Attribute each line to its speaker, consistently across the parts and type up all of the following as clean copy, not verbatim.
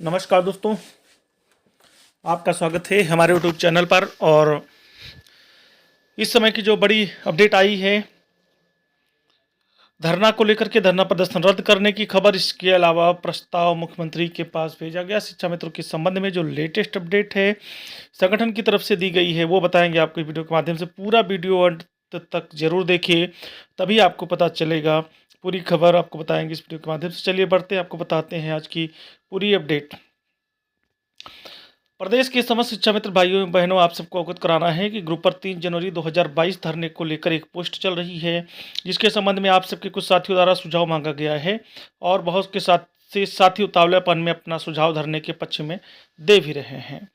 Speaker 1: नमस्कार दोस्तों, आपका स्वागत है हमारे यूट्यूब चैनल पर। और इस समय की जो बड़ी अपडेट आई है धरना को लेकर के, धरना प्रदर्शन रद्द करने की खबर, इसके अलावा प्रस्ताव मुख्यमंत्री के पास भेजा गया शिक्षा मित्रों के संबंध में जो लेटेस्ट अपडेट है संगठन की तरफ से दी गई है वो बताएंगे आपको वीडियो के माध्यम से। पूरा वीडियो अंत तक जरूर देखिए, तभी आपको पता चलेगा। पूरी खबर आपको बताएंगे इस वीडियो के माध्यम से। चलिए बढ़ते हैं, आपको बताते हैं आज की पूरी अपडेट। प्रदेश के समस्त शिक्षा मित्र भाइयों एवं बहनों, आप सबको अवगत कराना है कि ग्रुप पर 3 जनवरी 2022 धरने को लेकर एक पोस्ट चल रही है, जिसके संबंध में आप सबके कुछ साथियों द्वारा सुझाव मांगा गया है और बहुत के साथी उतावलेपन में अपना सुझाव धरने के पक्ष में दे भी रहे हैं।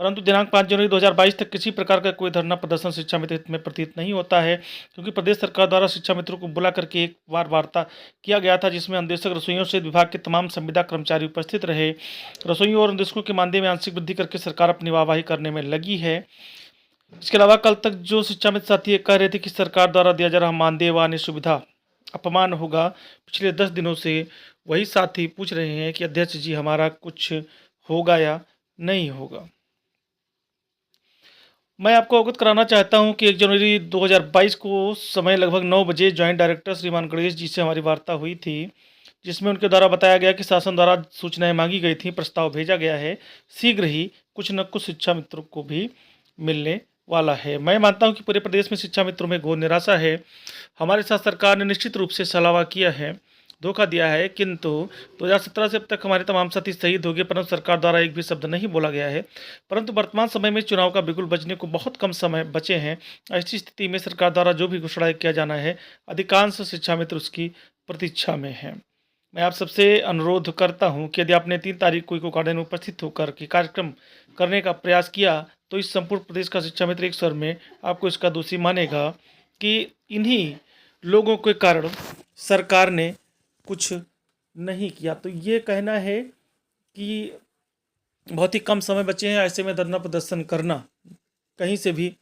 Speaker 1: परंतु दिनांक 5 जनवरी 2022 तक किसी प्रकार का कोई धरना प्रदर्शन शिक्षा मित्र हित में प्रतीत नहीं होता है, क्योंकि प्रदेश सरकार द्वारा शिक्षा मित्रों को बुला करके एक बार वार्ता किया गया था, जिसमें अनुदेशक रसोइयों से विभाग के तमाम संविदा कर्मचारी उपस्थित रहे। रसोइयों और अनुदेशकों के मानदेय में आंशिक वृद्धि करके सरकार अपनी वाहवाही करने में लगी है। इसके अलावा कल तक जो शिक्षा मित्र साथी कह रहे थे कि सरकार द्वारा दिया जा रहा मानदेय व अन्य सुविधा अपमान होगा, पिछले 10 दिनों से वही साथी पूछ रहे हैं कि अध्यक्ष जी हमारा कुछ होगा या नहीं होगा। मैं आपको अवगत कराना चाहता हूं कि 1 जनवरी 2022 को समय लगभग 9 बजे ज्वाइंट डायरेक्टर श्रीमान गणेश जी से हमारी वार्ता हुई थी, जिसमें उनके द्वारा बताया गया कि शासन द्वारा सूचनाएं मांगी गई थी, प्रस्ताव भेजा गया है, शीघ्र ही कुछ न कुछ शिक्षा मित्रों को भी मिलने वाला है। मैं मानता हूं कि पूरे प्रदेश में शिक्षा मित्रों में घोर निराशा है। हमारे साथ सरकार ने निश्चित रूप से छलावा किया है, धोखा दिया है, किंतु 2017 से अब तक हमारे तमाम साथी शहीद हो गए, परंतु सरकार द्वारा एक भी शब्द नहीं बोला गया है। परंतु वर्तमान समय में चुनाव का बिगुल बजने को बहुत कम समय बचे हैं। ऐसी स्थिति में सरकार द्वारा जो भी घोषणा किया जाना है, अधिकांश शिक्षा मित्र उसकी प्रतीक्षा में हैं। मैं आप सबसे अनुरोध करता हूं कि यदि आपने 3 तारीख को इको गार्डन में उपस्थित होकर के कार्यक्रम करने का प्रयास किया, तो इस संपूर्ण प्रदेश का शिक्षा मित्र एक स्वर में आपको इसका दोषी मानेगा कि इन्हीं लोगों के कारण सरकार ने कुछ नहीं किया। तो ये कहना है कि बहुत ही कम समय बचे हैं, ऐसे में धरना प्रदर्शन करना कहीं से भी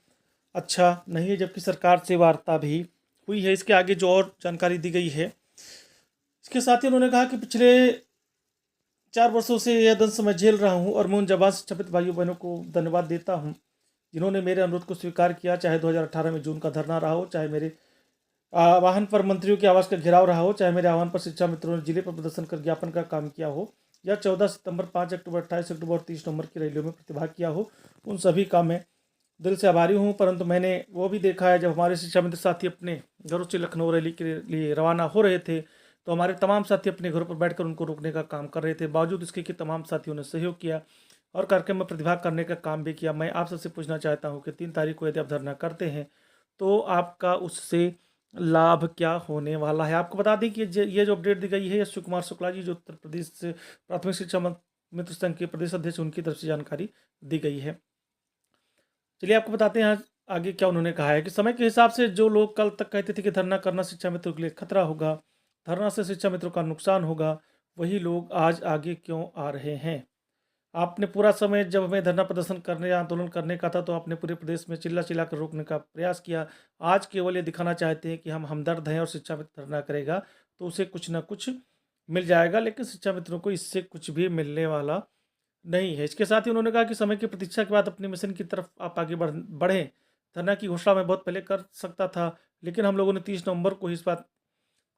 Speaker 1: अच्छा नहीं है, जबकि सरकार से वार्ता भी हुई है। इसके आगे जो और जानकारी दी गई है, इसके साथ ही उन्होंने कहा कि पिछले 4 वर्षों से यह दंश मैं झेल रहा हूं और मैं उन जाबाज शिक्षावित भाइयों बहनों को धन्यवाद देता हूं जिन्होंने मेरे अनुरोध को स्वीकार किया, चाहे 2018 में जून का धरना रहा हो, चाहे मेरे आह्वान पर मंत्रियों के आवास का घेराव रहा हो, चाहे मेरे आह्वान पर शिक्षा मित्रों ने जिले पर प्रदर्शन कर ज्ञापन का काम किया हो, या 14 सितंबर, 5 अक्टूबर, 28 अक्टूबर और 30 नवंबर की रैलियों में प्रतिभाग किया हो, उन सभी का मैं दिल से आभारी हूं। परंतु मैंने वो भी देखा है, जब हमारे शिक्षा मित्र साथी अपने घरों से लखनऊ रैली के लिए रवाना हो रहे थे, तो हमारे तमाम साथी अपने घरों पर बैठकर उनको रोकने का काम कर रहे थे। बावजूद इसके कि तमाम साथियों ने सहयोग किया और कार्यक्रम में प्रतिभाग करने का काम भी किया। मैं आप सबसे पूछना चाहता हूँ कि 3 तारीख को यदि आप धरना करते हैं तो आपका उससे लाभ क्या होने वाला है। आपको बता दें कि ये जो अपडेट दी गई है, शिव कुमार शुक्ला जी जो उत्तर प्रदेश से प्राथमिक शिक्षा मित्र संघ के प्रदेश अध्यक्ष, उनकी तरफ से जानकारी दी गई है। चलिए आपको बताते हैं आगे क्या उन्होंने कहा है कि समय के हिसाब से जो लोग कल तक कहते थे कि धरना करना शिक्षा मित्रों के लिए खतरा होगा, धरना से शिक्षा मित्रों का नुकसान होगा, वही लोग आज आगे क्यों आ रहे हैं। आपने पूरा समय जब हमें धरना प्रदर्शन करने या आंदोलन करने का था, तो आपने पूरे प्रदेश में चिल्ला चिल्ला कर रोकने का प्रयास किया। आज केवल ये दिखाना चाहते हैं कि हम हमदर्द हैं और शिक्षा मित्र धरना करेगा तो उसे कुछ ना कुछ मिल जाएगा, लेकिन शिक्षा मित्रों को इससे कुछ भी मिलने वाला नहीं है। इसके साथ ही उन्होंने कहा कि समय की प्रतीक्षा के बाद अपने मिशन की तरफ आप आगे बढ़ें। धरना की घोषणा मैं बहुत पहले कर सकता था, लेकिन हम लोगों ने 30 नवंबर को इस बात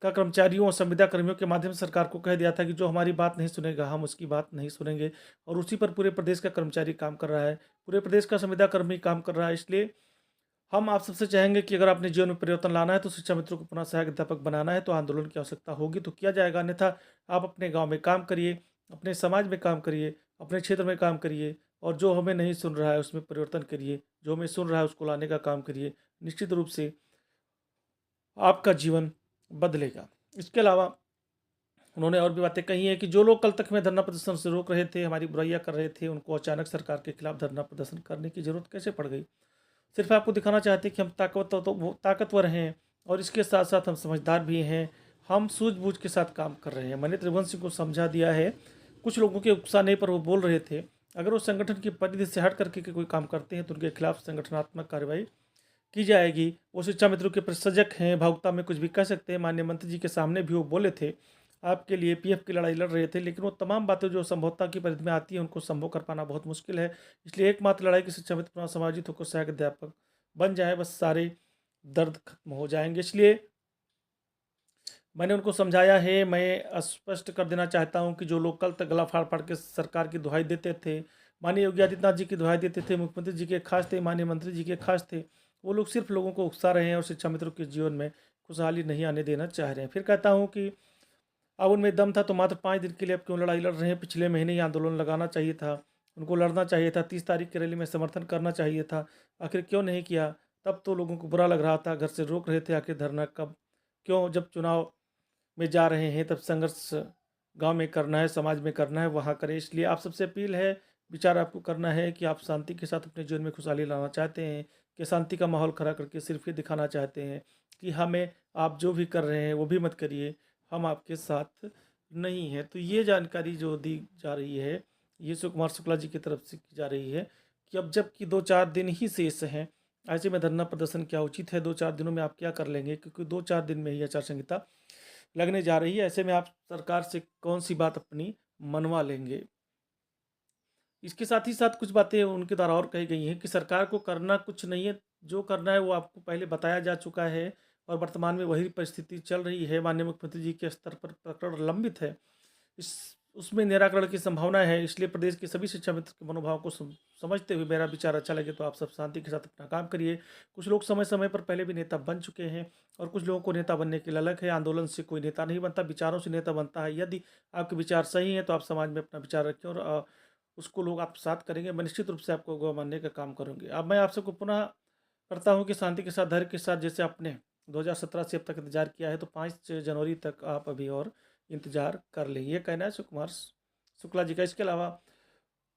Speaker 1: का कर्मचारियों और संविदा कर्मियों के माध्यम से सरकार को कह दिया था कि जो हमारी बात नहीं सुनेगा हम उसकी बात नहीं सुनेंगे, और उसी पर पूरे प्रदेश का कर्मचारी काम कर रहा है, पूरे प्रदेश का संविदा कर्मी काम कर रहा है। इसलिए हम आप सबसे चाहेंगे कि अगर आपने जीवन में परिवर्तन लाना है, तो शिक्षा मित्रों को पुनः सहायक अध्यापक बनाना है, तो आंदोलन की आवश्यकता होगी तो किया जाएगा, अन्यथा आप अपने गाँव में काम करिए, अपने समाज में काम करिए, अपने क्षेत्र में काम करिए, और जो हमें नहीं सुन रहा है उसमें परिवर्तन करिए, जो हमें सुन रहा है उसको लाने का काम करिए। निश्चित रूप से आपका जीवन बदलेगा। इसके अलावा उन्होंने और भी बातें कही हैं कि जो लोग कल तक में धरना प्रदर्शन से रोक रहे थे, हमारी बुराइयां कर रहे थे, उनको अचानक सरकार के खिलाफ धरना प्रदर्शन करने की जरूरत कैसे पड़ गई। सिर्फ आपको दिखाना चाहते हैं कि हम ताकतवर हैं और इसके साथ साथ हम समझदार भी हैं, हम सूझबूझ के साथ काम कर रहे हैं। मैंने त्रिभुवन सिंह को समझा दिया है। कुछ लोगों के उकसाने पर वो बोल रहे थे, अगर वो संगठन की परिधि से हट करके कोई काम करते हैं तो उनके खिलाफ संगठनात्मक कार्रवाई की जाएगी। वो शिक्षा मित्रों के प्रसजक हैं, भावुकता में कुछ भी कह सकते हैं। माननीय मंत्री जी के सामने भी वो बोले थे, आपके लिए पीएफ की लड़ाई लड़ रहे थे, लेकिन वो तमाम बातें जो संभवतः की परिधि में आती हैं उनको संभव कर पाना बहुत मुश्किल है। इसलिए एकमात्र लड़ाई की शिक्षा मित्र पुनः समाजित होकर सहायक अध्यापक बन जाए, बस सारे दर्द खत्म हो जाएंगे। इसलिए मैंने उनको समझाया है। मैं स्पष्ट कर देना चाहता हूं कि जो लोग कल तक गला फाड़ फाड़ के सरकार की दुहाई देते थे, माननीय योगी आदित्यनाथ जी की दुहाई देते थे, मुख्यमंत्री जी के खास थे, माननीय मंत्री जी के खास थे, वो लोग सिर्फ लोगों को उकसा रहे हैं और शिक्षा मित्रों के जीवन में खुशहाली नहीं आने देना चाह रहे हैं। फिर कहता हूँ कि अब उनमें दम था तो मात्र 5 दिन के लिए अब क्यों लड़ाई लड़ रहे हैं? पिछले महीने ही आंदोलन लगाना चाहिए था, उनको लड़ना चाहिए था, 30 तारीख की रैली में समर्थन करना चाहिए था। आखिर क्यों नहीं किया? तब तो लोगों को बुरा लग रहा था, घर से रोक रहे थे, आखिर धरना कब क्यों? जब चुनाव में जा रहे हैं तब संघर्ष गांव में करना है, समाज में करना है, वहाँ करें। इसलिए आप सबसे अपील है, विचार आपको करना है कि आप शांति के साथ अपने जीवन में खुशहाली लाना चाहते हैं, कि शांति का माहौल खड़ा करके सिर्फ ये दिखाना चाहते हैं कि हमें आप जो भी कर रहे हैं वो भी मत करिए, हम आपके साथ नहीं हैं। तो ये जानकारी जो दी जा रही है, ये शिव कुमार शुक्ला जी की तरफ से की जा रही है कि अब जबकि 2-4 दिन ही शेष हैं, ऐसे में धरना प्रदर्शन क्या उचित है? 2-4 दिनों में आप क्या कर लेंगे? क्योंकि 2-4 दिन में ही आचार संहिता लगने जा रही है। ऐसे में आप सरकार से कौन सी बात अपनी मनवा लेंगे? इसके साथ ही साथ कुछ बातें उनके द्वारा और कही गई हैं कि सरकार को करना कुछ नहीं है, जो करना है वो आपको पहले बताया जा चुका है और वर्तमान में वही परिस्थिति चल रही है। माननीय मुख्यमंत्री जी के स्तर पर प्रकरण लंबित है, इस उसमें निराकरण की संभावना है। इसलिए प्रदेश के सभी शिक्षा मित्र के मनोभाव को समझते हुए मेरा विचार अच्छा लगे तो आप सब शांति के साथ अपना काम करिए। कुछ लोग समय समय पर पहले भी नेता बन चुके हैं और कुछ लोगों को नेता बनने की ललक है। आंदोलन से कोई नेता नहीं बनता, विचारों से नेता बनता है। यदि आपके विचार सही हैं तो आप समाज में अपना विचार रखें और उसको लोग आत्मसात करेंगे। मैं निश्चित रूप से आपको अगुवा मानने का काम करूँगी। अब मैं आप सबको पुनः करता हूँ कि शांति के साथ, धैर्य के साथ, जैसे आपने 2017 से अब तक इंतजार किया है, तो 5 जनवरी तक आप अभी और इंतजार कर लें। ये कहना है शिव कुमार शुक्ला जी का। इसके अलावा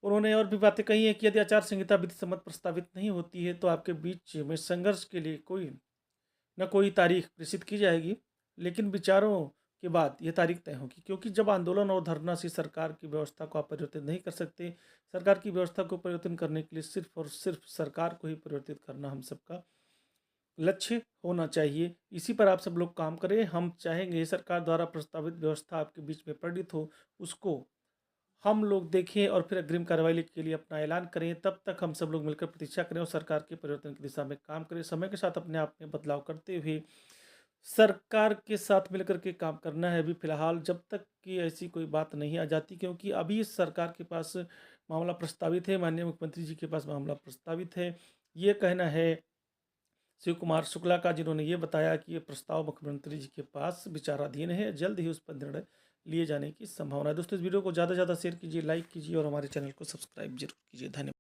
Speaker 1: उन्होंने और भी बातें कही हैं कि यदि आचार संहिता विधि सम्मत प्रस्तावित नहीं होती है तो आपके बीच में संघर्ष के लिए कोई न कोई तारीख निश्चित की जाएगी, लेकिन विचारों के बाद ये तारीख तय होगी। क्योंकि जब आंदोलन और धरना से सरकार की व्यवस्था को आप परिवर्तित नहीं कर सकते, सरकार की व्यवस्था को परिवर्तन करने के लिए सिर्फ और सिर्फ सरकार को ही परिवर्तित करना हम सबका लक्ष्य होना चाहिए। इसी पर आप सब लोग काम करें। हम चाहेंगे सरकार द्वारा प्रस्तावित व्यवस्था आपके बीच में प्रणीत हो, उसको हम लोग देखें और फिर अग्रिम कार्रवाई के लिए अपना ऐलान करें। तब तक हम सब लोग मिलकर प्रतीक्षा करें और सरकार के परिवर्तन की दिशा में काम करें। समय के साथ अपने आप में बदलाव करते हुए सरकार के साथ मिलकर के काम करना है। अभी फिलहाल जब तक कि ऐसी कोई बात नहीं आ जाती, क्योंकि अभी सरकार के पास मामला प्रस्तावित है, माननीय मुख्यमंत्री जी के पास मामला प्रस्तावित है। ये कहना है शिव कुमार शुक्ला का, जिन्होंने ये बताया कि ये प्रस्ताव मुख्यमंत्री जी के पास विचाराधीन है, जल्द ही उस पर निर्णय लिए जाने की संभावना है। दोस्तों, इस वीडियो को ज़्यादा से ज़्यादा शेयर कीजिए, लाइक कीजिए और हमारे चैनल को सब्सक्राइब जरूर कीजिए। धन्यवाद।